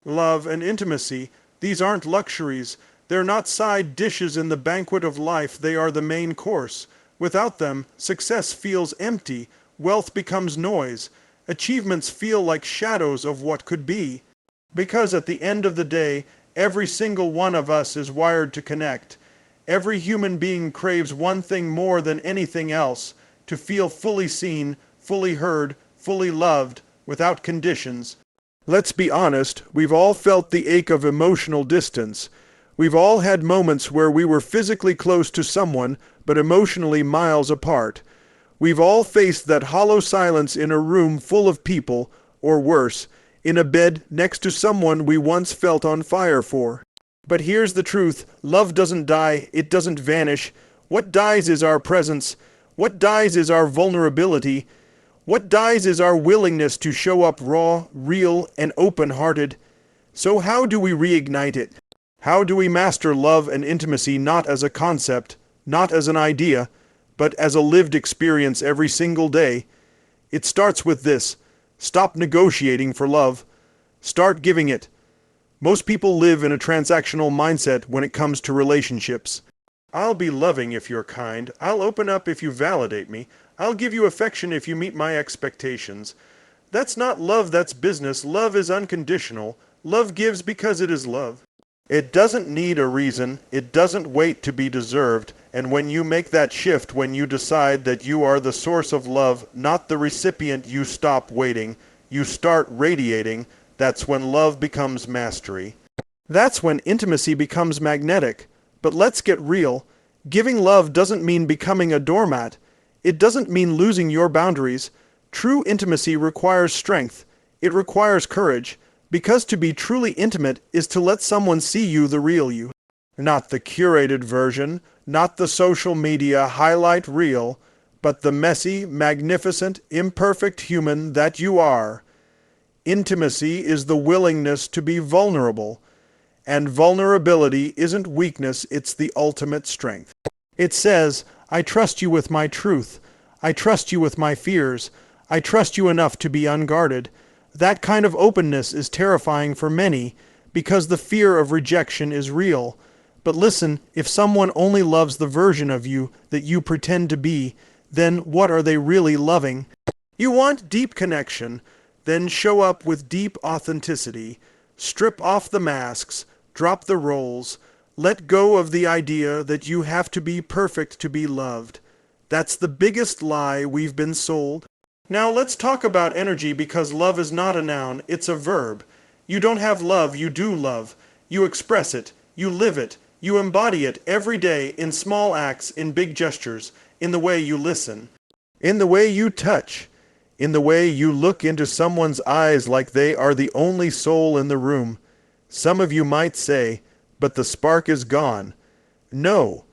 Love and intimacy, these aren't luxuries. They're not side dishes in the banquet of life, they are the main course. Without them, success feels empty, wealth becomes noise, achievements feel like shadows of what could be. Because at the end of the day, every single one of us is wired to connect. Every human being craves one thing more than anything else, to feel fully seen, fully heard, fully loved, without conditions. Let's be honest, we've all felt the ache of emotional distance. We've all had moments where we were physically close to someone, but emotionally miles apart. We've all faced that hollow silence in a room full of people, or worse, in a bed next to someone we once felt on fire for. But here's the truth, love doesn't die, it doesn't vanish. What dies is our presence. What dies is our vulnerability. What dies is our willingness to show up raw, real, and open-hearted. So how do we reignite it? How do we master love and intimacy not as a concept, not as an idea, but as a lived experience every single day? It starts with this. Stop negotiating for love. Start giving it. Most people live in a transactional mindset when it comes to relationships. I'll be loving if you're kind. I'll open up if you validate me. I'll give you affection if you meet my expectations. That's not love, that's business. Love is unconditional. Love gives because it is love. It doesn't need a reason. It doesn't wait to be deserved. And when you make that shift, when you decide that you are the source of love, not the recipient, you stop waiting. You start radiating. That's when love becomes mastery. That's when intimacy becomes magnetic. But let's get real. Giving love doesn't mean becoming a doormat. It doesn't mean losing your boundaries. True intimacy requires strength. It requires courage. Because to be truly intimate is to let someone see you, the real you. Not the curated version, not the social media highlight reel, but the messy, magnificent, imperfect human that you are. Intimacy is the willingness to be vulnerable. And vulnerability isn't weakness, it's the ultimate strength. It says, I trust you with my truth. I trust you with my fears. I trust you enough to be unguarded. That kind of openness is terrifying for many, because the fear of rejection is real. But listen, if someone only loves the version of you that you pretend to be, then what are they really loving? You want deep connection, then show up with deep authenticity. Strip off the masks. Drop the roles. Let go of the idea that you have to be perfect to be loved. That's the biggest lie we've been sold. Now let's talk about energy, because love is not a noun, it's a verb. You don't have love, you do love. You express it, you live it, you embody it every day in small acts, in big gestures, in the way you listen, in the way you touch, in the way you look into someone's eyes like they are the only soul in the room. Some of you might say, but the spark is gone. No,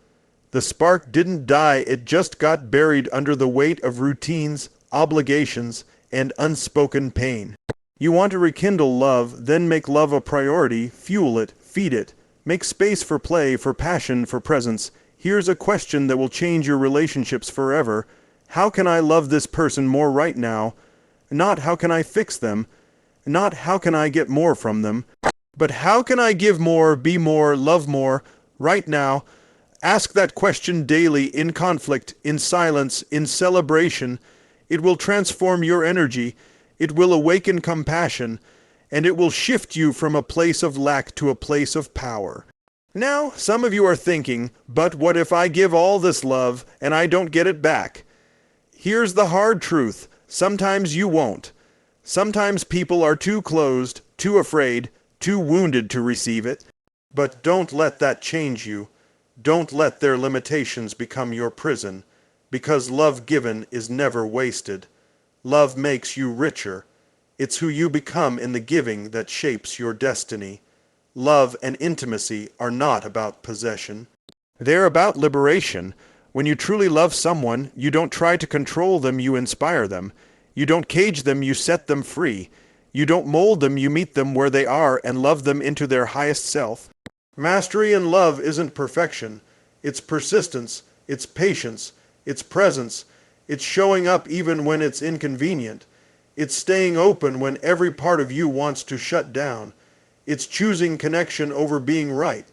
the spark didn't die, it just got buried under the weight of routines, obligations, and unspoken pain. You want to rekindle love, then make love a priority, fuel it, feed it, make space for play, for passion, for presence. Here's a question that will change your relationships forever. How can I love this person more right now? Not how can I fix them? Not how can I get more from them? But how can I give more, be more, love more, right now? Ask that question daily, in conflict, in silence, in celebration. It will transform your energy. It will awaken compassion. And it will shift you from a place of lack to a place of power. Now, some of you are thinking, but what if I give all this love and I don't get it back? Here's the hard truth. Sometimes you won't. Sometimes people are too closed, too afraid, too wounded to receive it. But don't let that change you. Don't let their limitations become your prison, because love given is never wasted. Love makes you richer. It's who you become in the giving that shapes your destiny. Love and intimacy are not about possession. They're about liberation. When you truly love someone, you don't try to control them, you inspire them. You don't cage them, you set them free. You don't mold them, you meet them where they are and love them into their highest self. Mastery in love isn't perfection. It's persistence, it's patience, it's presence, it's showing up even when it's inconvenient. It's staying open when every part of you wants to shut down. It's choosing connection over being right.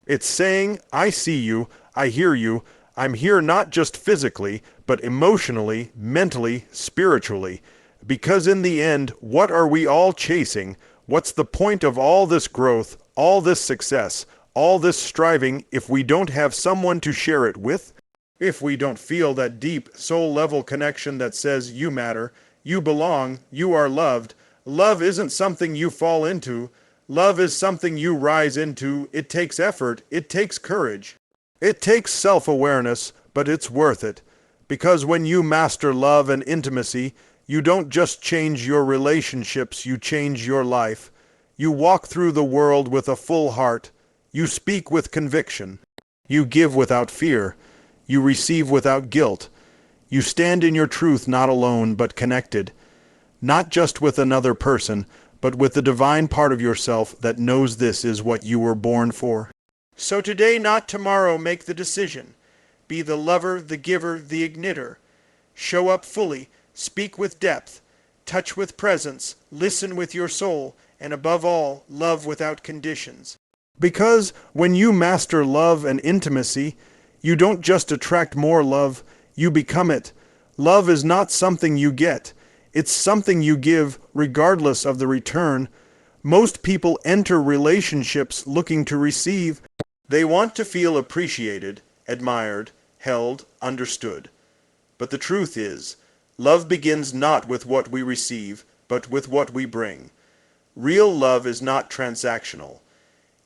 It's saying, I see you, I hear you, I'm here not just physically, but emotionally, mentally, spiritually. Because in the end, what are we all chasing? What's the point of all this growth, all this success, all this striving if we don't have someone to share it with? If we don't feel that deep, soul-level connection that says you matter, you belong, you are loved. Love isn't something you fall into. Love is something you rise into. It takes effort. It takes courage. It takes self-awareness, but it's worth it. Because when you master love and intimacy, you don't just change your relationships, you change your life. You walk through the world with a full heart. You speak with conviction. You give without fear. You receive without guilt. You stand in your truth not alone, but connected. Not just with another person, but with the divine part of yourself that knows this is what you were born for. So today, not tomorrow, make the decision. Be the lover, the giver, the igniter. Show up fully, speak with depth, touch with presence, listen with your soul, and above all, love without conditions. Because when you master love and intimacy, you don't just attract more love, you become it. Love is not something you get. It's something you give regardless of the return. Most people enter relationships looking to receive. They want to feel appreciated, admired, held, understood. But the truth is, love begins not with what we receive, but with what we bring. Real love is not transactional.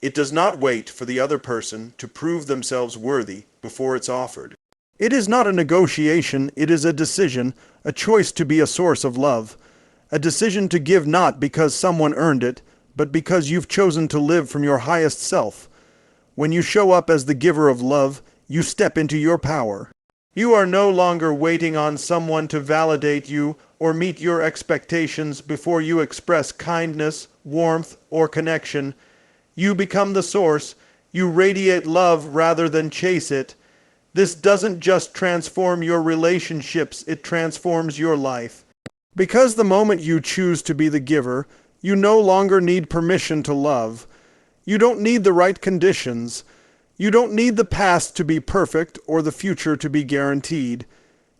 It does not wait for the other person to prove themselves worthy before it's offered. It is not a negotiation, it is a decision, a choice to be a source of love. A decision to give not because someone earned it, but because you've chosen to live from your highest self. When you show up as the giver of love, you step into your power. You are no longer waiting on someone to validate you or meet your expectations before you express kindness, warmth, or connection. You become the source. You radiate love rather than chase it. This doesn't just transform your relationships, it transforms your life. Because the moment you choose to be the giver, you no longer need permission to love. You don't need the right conditions. You don't need the past to be perfect or the future to be guaranteed.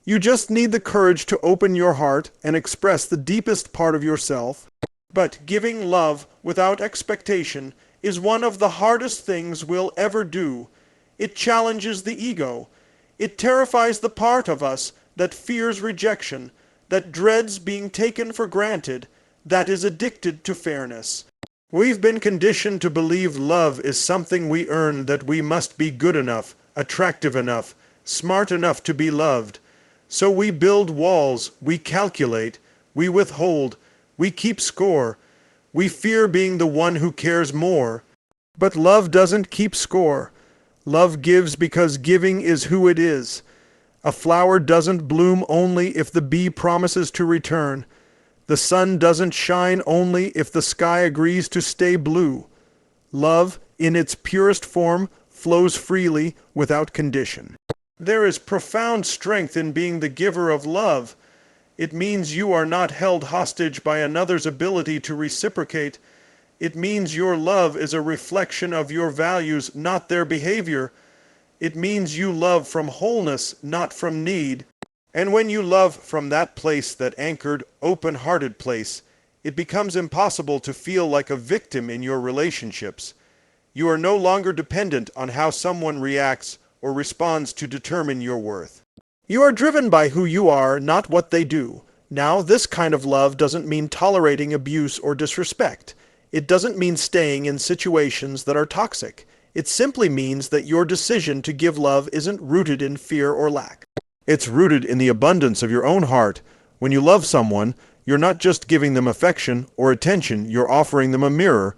You just need the courage to open your heart and express the deepest part of yourself. But giving love without expectation is one of the hardest things we'll ever do. It challenges the ego. It terrifies the part of us that fears rejection, that dreads being taken for granted, that is addicted to fairness. We've been conditioned to believe love is something we earn, that we must be good enough, attractive enough, smart enough to be loved. So we build walls, we calculate, we withhold, we keep score. We fear being the one who cares more. But love doesn't keep score. Love gives because giving is who it is. A flower doesn't bloom only if the bee promises to return. The sun doesn't shine only if the sky agrees to stay blue. Love, in its purest form, flows freely without condition. There is profound strength in being the giver of love. It means you are not held hostage by another's ability to reciprocate. It means your love is a reflection of your values, not their behavior. It means you love from wholeness, not from need. And when you love from that place, that anchored, open-hearted place, it becomes impossible to feel like a victim in your relationships. You are no longer dependent on how someone reacts or responds to determine your worth. You are driven by who you are, not what they do. Now, this kind of love doesn't mean tolerating abuse or disrespect. It doesn't mean staying in situations that are toxic. It simply means that your decision to give love isn't rooted in fear or lack. It's rooted in the abundance of your own heart. When you love someone, you're not just giving them affection or attention, you're offering them a mirror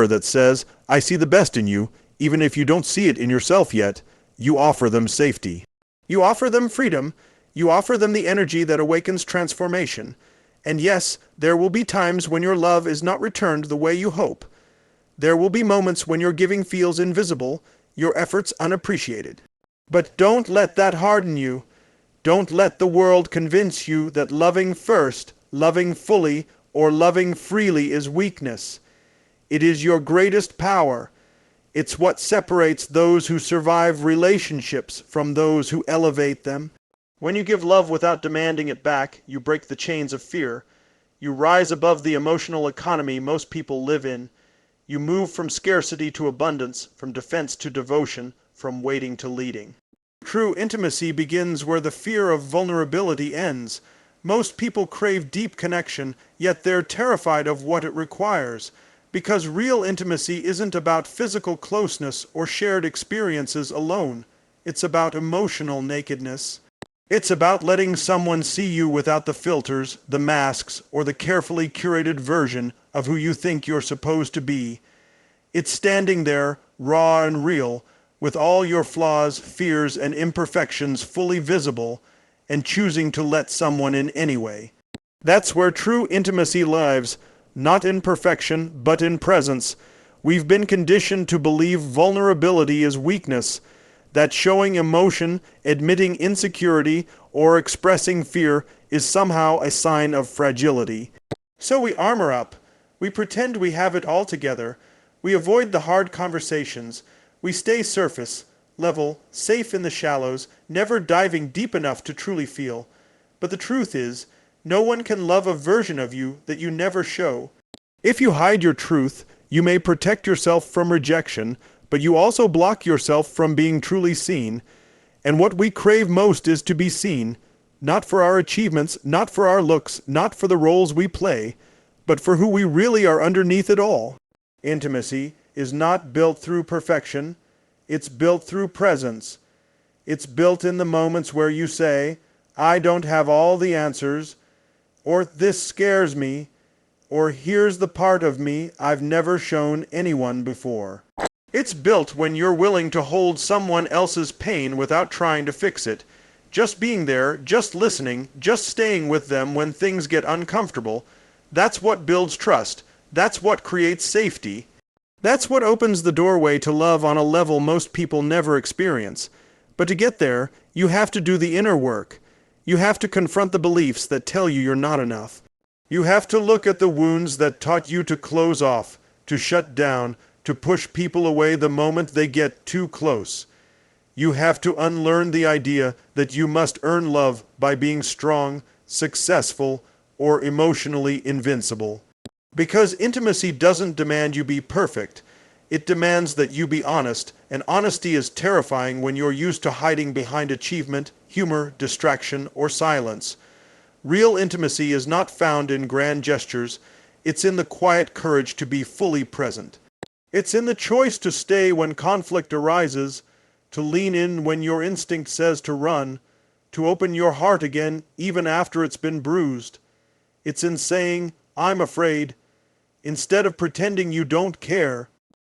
that says, I see the best in you, even if you don't see it in yourself yet. You offer them safety. You offer them freedom. You offer them the energy that awakens transformation. And yes, there will be times when your love is not returned the way you hope. There will be moments when your giving feels invisible, your efforts unappreciated. But don't let that harden you. Don't let the world convince you that loving first, loving fully, or loving freely is weakness. It is your greatest power. It's what separates those who survive relationships from those who elevate them. When you give love without demanding it back, you break the chains of fear. You rise above the emotional economy most people live in. You move from scarcity to abundance, from defense to devotion, from waiting to leading. True intimacy begins where the fear of vulnerability ends. Most people crave deep connection, yet they're terrified of what it requires. Because real intimacy isn't about physical closeness or shared experiences alone. It's about emotional nakedness. It's about letting someone see you without the filters, the masks, or the carefully curated version of who you think you're supposed to be. It's standing there, raw and real, with all your flaws, fears, and imperfections fully visible, and choosing to let someone in anyway. That's where true intimacy lives, not in perfection, but in presence. We've been conditioned to believe vulnerability is weakness, that showing emotion, admitting insecurity, or expressing fear is somehow a sign of fragility. So we armor up. We pretend we have it all together. We avoid the hard conversations. We stay surface, level, safe in the shallows, never diving deep enough to truly feel. But the truth is, no one can love a version of you that you never show. If you hide your truth, you may protect yourself from rejection, but you also block yourself from being truly seen. And what we crave most is to be seen, not for our achievements, not for our looks, not for the roles we play, but for who we really are underneath it all. Intimacy is not built through perfection, it's built through presence. It's built in the moments where you say, I don't have all the answers, or this scares me, or here's the part of me I've never shown anyone before. It's built when you're willing to hold someone else's pain without trying to fix it. Just being there, just listening, just staying with them when things get uncomfortable. That's what builds trust. That's what creates safety. That's what opens the doorway to love on a level most people never experience. But to get there, you have to do the inner work. You have to confront the beliefs that tell you you're not enough. You have to look at the wounds that taught you to close off, to shut down, to push people away the moment they get too close. You have to unlearn the idea that you must earn love by being strong, successful, or emotionally invincible. Because intimacy doesn't demand you be perfect. It demands that you be honest, and honesty is terrifying when you're used to hiding behind achievement, humor, distraction, or silence. Real intimacy is not found in grand gestures. It's in the quiet courage to be fully present. It's in the choice to stay when conflict arises, to lean in when your instinct says to run, to open your heart again even after it's been bruised. It's in saying, I'm afraid, instead of pretending you don't care.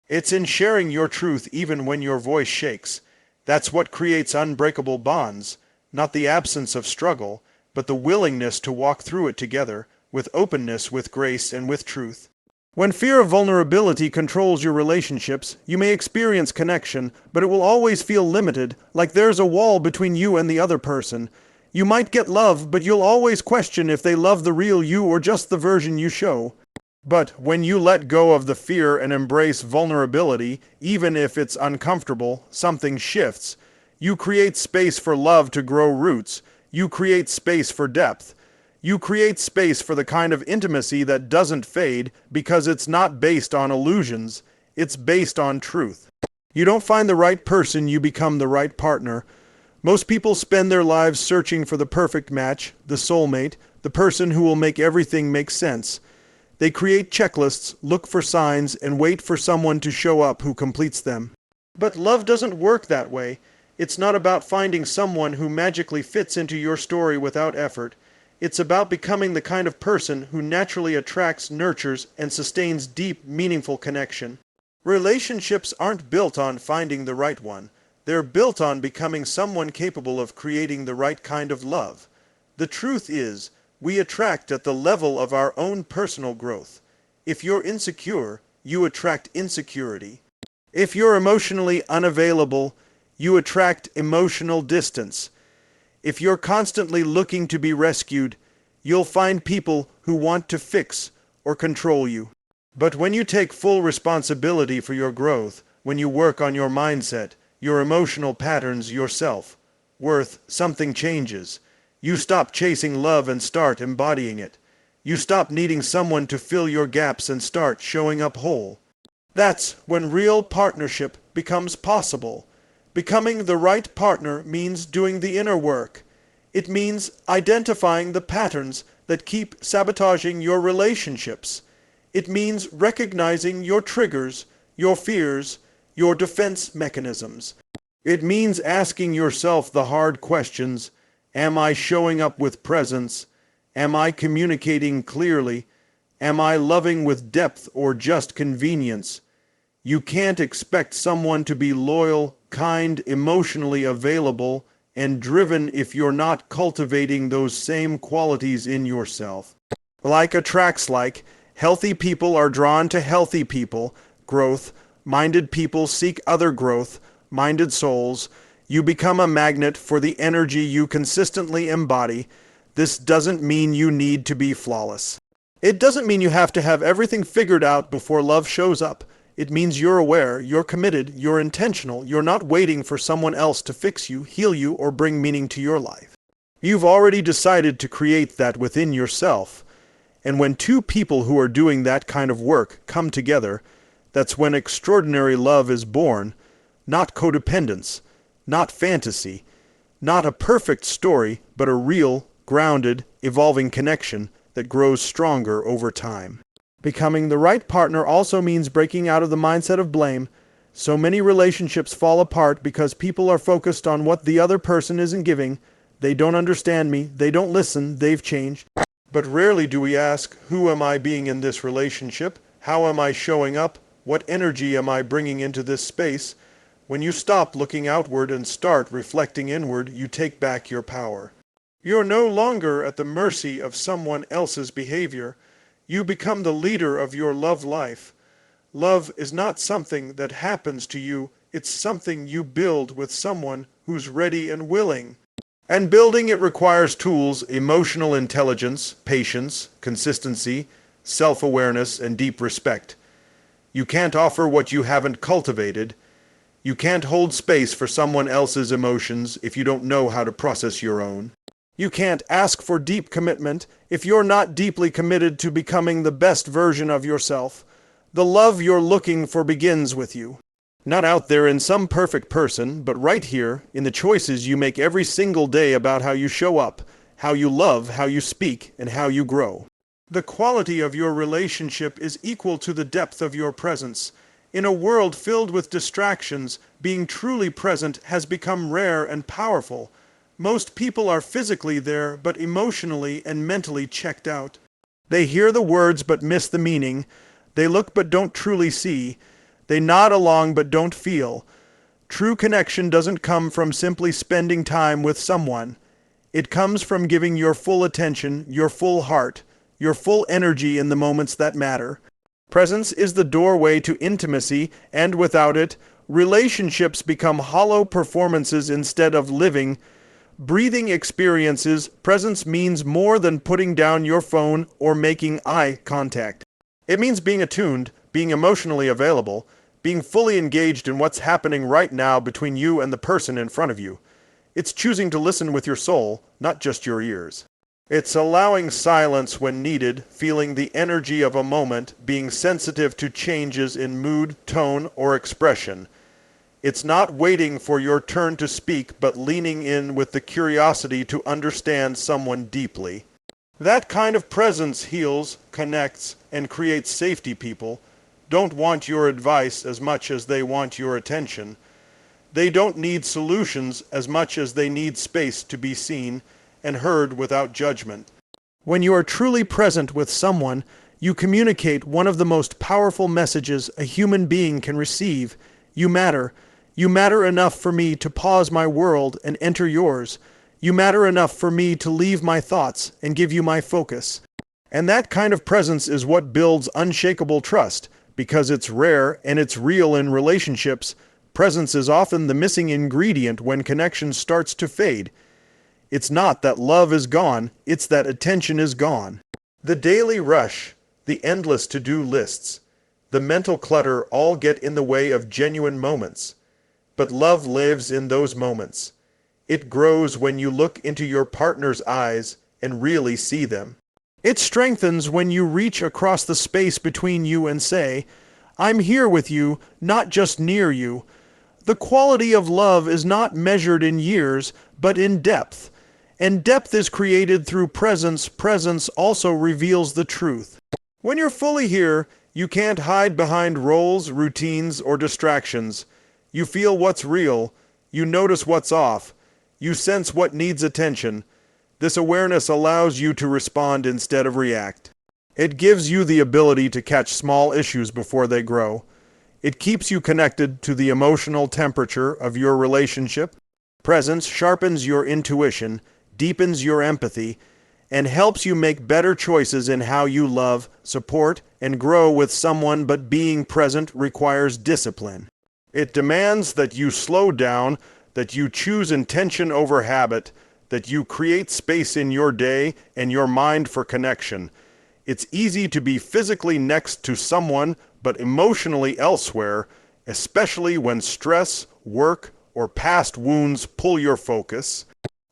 It's in sharing your truth even when your voice shakes. That's what creates unbreakable bonds, not the absence of struggle, but the willingness to walk through it together, with openness, with grace, and with truth. When fear of vulnerability controls your relationships, you may experience connection, but it will always feel limited, like there's a wall between you and the other person. You might get love, but you'll always question if they love the real you or just the version you show. But when you let go of the fear and embrace vulnerability, even if it's uncomfortable, something shifts. You create space for love to grow roots. You create space for depth. You create space for the kind of intimacy that doesn't fade because it's not based on illusions. It's based on truth. You don't find the right person, you become the right partner. Most people spend their lives searching for the perfect match, the soulmate, the person who will make everything make sense. They create checklists, look for signs, and wait for someone to show up who completes them. But love doesn't work that way. It's not about finding someone who magically fits into your story without effort. It's about becoming the kind of person who naturally attracts, nurtures, and sustains deep, meaningful connection. Relationships aren't built on finding the right one. They're built on becoming someone capable of creating the right kind of love. The truth is, we attract at the level of our own personal growth. If you're insecure, you attract insecurity. If you're emotionally unavailable, you attract emotional distance. If you're constantly looking to be rescued, you'll find people who want to fix or control you. But when you take full responsibility for your growth, when you work on your mindset, your emotional patterns, your self-worth, something changes. You stop chasing love and start embodying it. You stop needing someone to fill your gaps and start showing up whole. That's when real partnership becomes possible. Becoming the right partner means doing the inner work. It means identifying the patterns that keep sabotaging your relationships. It means recognizing your triggers, your fears, your defense mechanisms. It means asking yourself the hard questions. Am I showing up with presence? Am I communicating clearly? Am I loving with depth or just convenience? You can't expect someone to be loyal, kind, emotionally available, and driven if you're not cultivating those same qualities in yourself. Like attracts like, healthy people are drawn to healthy people, growth-minded people seek other growth-minded souls. You become a magnet for the energy you consistently embody. This doesn't mean you need to be flawless. It doesn't mean you have to have everything figured out before love shows up. It means you're aware, you're committed, you're intentional, you're not waiting for someone else to fix you, heal you, or bring meaning to your life. You've already decided to create that within yourself. And when two people who are doing that kind of work come together, that's when extraordinary love is born. Not codependence, not fantasy, not a perfect story, but a real, grounded, evolving connection that grows stronger over time. Becoming the right partner also means breaking out of the mindset of blame. So many relationships fall apart because people are focused on what the other person isn't giving. They don't understand me, they don't listen, they've changed. But rarely do we ask, who am I being in this relationship? How am I showing up? What energy am I bringing into this space? When you stop looking outward and start reflecting inward, you take back your power. You're no longer at the mercy of someone else's behavior. You become the leader of your love life. Love is not something that happens to you. It's something you build with someone who's ready and willing. And building it requires tools, emotional intelligence, patience, consistency, self-awareness, and deep respect. You can't offer what you haven't cultivated. You can't hold space for someone else's emotions if you don't know how to process your own. You can't ask for deep commitment if you're not deeply committed to becoming the best version of yourself. The love you're looking for begins with you. Not out there in some perfect person, but right here in the choices you make every single day about how you show up, how you love, how you speak, and how you grow. The quality of your relationship is equal to the depth of your presence. In a world filled with distractions, being truly present has become rare and powerful. Most people are physically there, but emotionally and mentally checked out. They hear the words but miss the meaning. They look but don't truly see. They nod along but don't feel. True connection doesn't come from simply spending time with someone. It comes from giving your full attention, your full heart, your full energy in the moments that matter. Presence is the doorway to intimacy, and without it, relationships become hollow performances instead of living, breathing experiences. Presence means more than putting down your phone or making eye contact. It means being attuned, being emotionally available, being fully engaged in what's happening right now between you and the person in front of you. It's choosing to listen with your soul, not just your ears. It's allowing silence when needed, feeling the energy of a moment, being sensitive to changes in mood, tone, or expression. It's not waiting for your turn to speak, but leaning in with the curiosity to understand someone deeply. That kind of presence heals, connects, and creates safety. People don't want your advice as much as they want your attention. They don't need solutions as much as they need space to be seen and heard without judgment. When you are truly present with someone, you communicate one of the most powerful messages a human being can receive. You matter. You matter enough for me to pause my world and enter yours. You matter enough for me to leave my thoughts and give you my focus. And that kind of presence is what builds unshakable trust, because it's rare and it's real in relationships. Presence is often the missing ingredient when connection starts to fade. It's not that love is gone, it's that attention is gone. The daily rush, the endless to-do lists, the mental clutter all get in the way of genuine moments. But love lives in those moments. It grows when you look into your partner's eyes and really see them. It strengthens when you reach across the space between you and say, "I'm here with you, not just near you." The quality of love is not measured in years, but in depth. And depth is created through presence. Presence also reveals the truth. When you're fully here, you can't hide behind roles, routines, or distractions. You feel what's real. You notice what's off. You sense what needs attention. This awareness allows you to respond instead of react. It gives you the ability to catch small issues before they grow. It keeps you connected to the emotional temperature of your relationship. Presence sharpens your intuition, deepens your empathy, and helps you make better choices in how you love, support, and grow with someone. But being present requires discipline. It demands that you slow down, that you choose intention over habit, that you create space in your day and your mind for connection. It's easy to be physically next to someone but emotionally elsewhere, especially when stress, work, or past wounds pull your focus.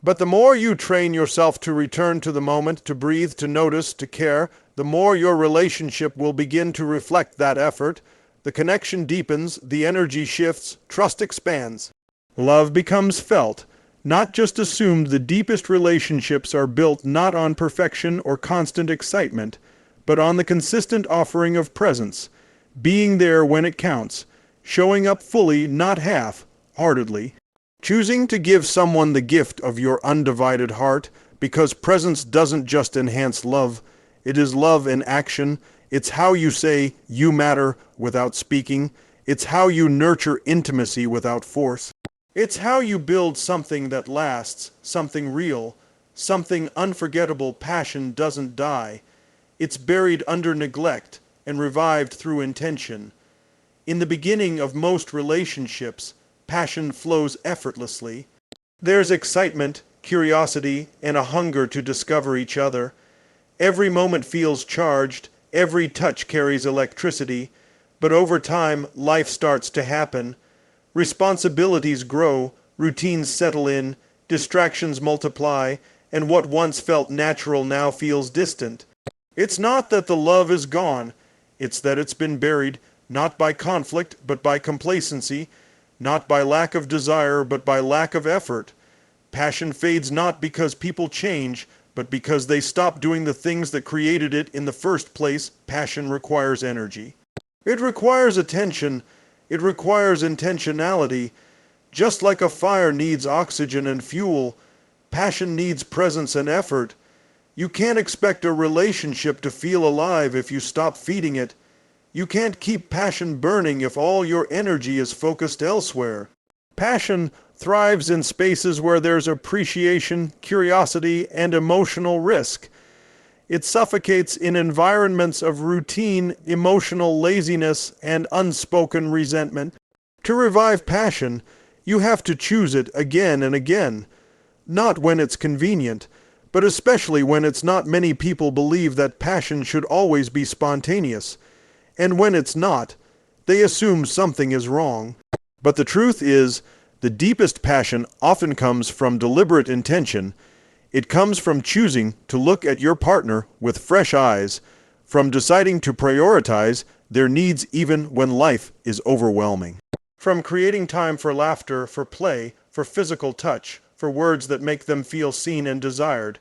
But the more you train yourself to return to the moment, to breathe, to notice, to care, the more your relationship will begin to reflect that effort. The connection deepens, the energy shifts, trust expands. Love becomes felt, not just assumed. The deepest relationships are built not on perfection or constant excitement, but on the consistent offering of presence, being there when it counts, showing up fully, not half-heartedly, choosing to give someone the gift of your undivided heart, because presence doesn't just enhance love, it is love in action. It's how you say, "You matter," without speaking. It's how you nurture intimacy without force. It's how you build something that lasts, something real, something unforgettable. Passion doesn't die. It's buried under neglect and revived through intention. In the beginning of most relationships, passion flows effortlessly. There's excitement, curiosity, and a hunger to discover each other. Every moment feels charged, every touch carries electricity, but over time, life starts to happen. Responsibilities grow, routines settle in, distractions multiply, and what once felt natural now feels distant. It's not that the love is gone, it's that it's been buried, not by conflict, but by complacency, not by lack of desire, but by lack of effort. Passion fades not because people change, but because they stop doing the things that created it in the first place. Passion requires energy. It requires attention. It requires intentionality. Just like a fire needs oxygen and fuel, passion needs presence and effort. You can't expect a relationship to feel alive if you stop feeding it. You can't keep passion burning if all your energy is focused elsewhere. Passion thrives in spaces where there's appreciation, curiosity, and emotional risk. It suffocates in environments of routine, emotional laziness, and unspoken resentment. To revive passion, you have to choose it again and again. Not when it's convenient, but especially when it's not. Many people believe that passion should always be spontaneous. And when it's not, they assume something is wrong. But the truth is, the deepest passion often comes from deliberate intention. It comes from choosing to look at your partner with fresh eyes, from deciding to prioritize their needs even when life is overwhelming. From creating time for laughter, for play, for physical touch, for words that make them feel seen and desired.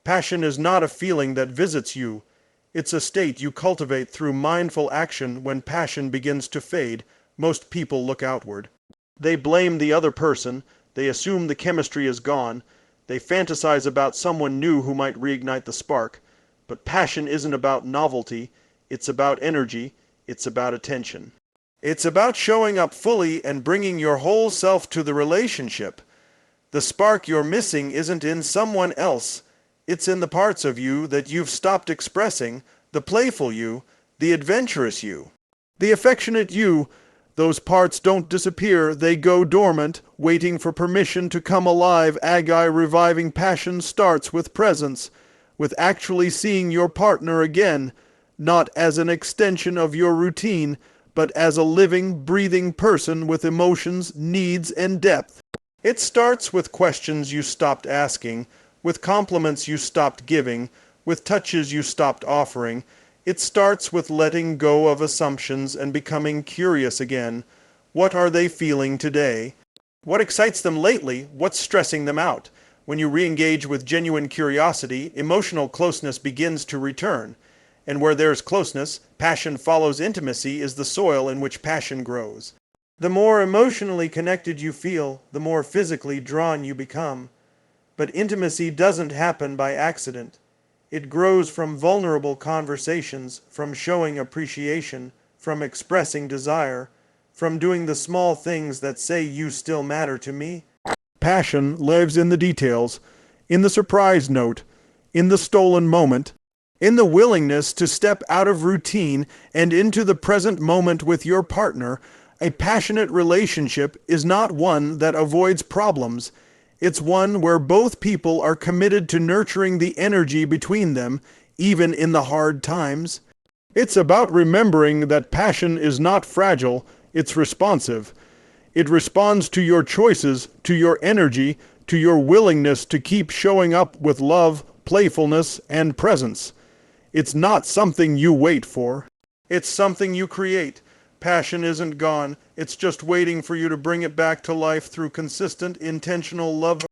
Passion is not a feeling that visits you. It's a state you cultivate through mindful action. When passion begins to fade, most people look outward. They blame the other person, they assume the chemistry is gone, they fantasize about someone new who might reignite the spark. But passion isn't about novelty, it's about energy, it's about attention. It's about showing up fully and bringing your whole self to the relationship. The spark you're missing isn't in someone else. It's in the parts of you that you've stopped expressing, the playful you, the adventurous you, the affectionate you. Those parts don't disappear, they go dormant, waiting for permission to come alive. Reviving passion starts with presence, with actually seeing your partner again, not as an extension of your routine, but as a living, breathing person with emotions, needs, and depth. It starts with questions you stopped asking, with compliments you stopped giving, with touches you stopped offering. It starts with letting go of assumptions and becoming curious again. What are they feeling today? What excites them lately? What's stressing them out? When you re-engage with genuine curiosity, emotional closeness begins to return. And where there's closeness, passion follows intimacy is the soil in which passion grows. The more emotionally connected you feel, the more physically drawn you become. But intimacy doesn't happen by accident. It grows from vulnerable conversations, from showing appreciation, from expressing desire, from doing the small things that say you still matter to me. Passion lives in the details, in the surprise note, in the stolen moment, in the willingness to step out of routine and into the present moment with your partner. A passionate relationship is not one that avoids problems. It's one where both people are committed to nurturing the energy between them, even in the hard times. It's about remembering that passion is not fragile, it's responsive. It responds to your choices, to your energy, to your willingness to keep showing up with love, playfulness, and presence. It's not something you wait for. It's something you create. Passion isn't gone. It's just waiting for you to bring it back to life through consistent, intentional love.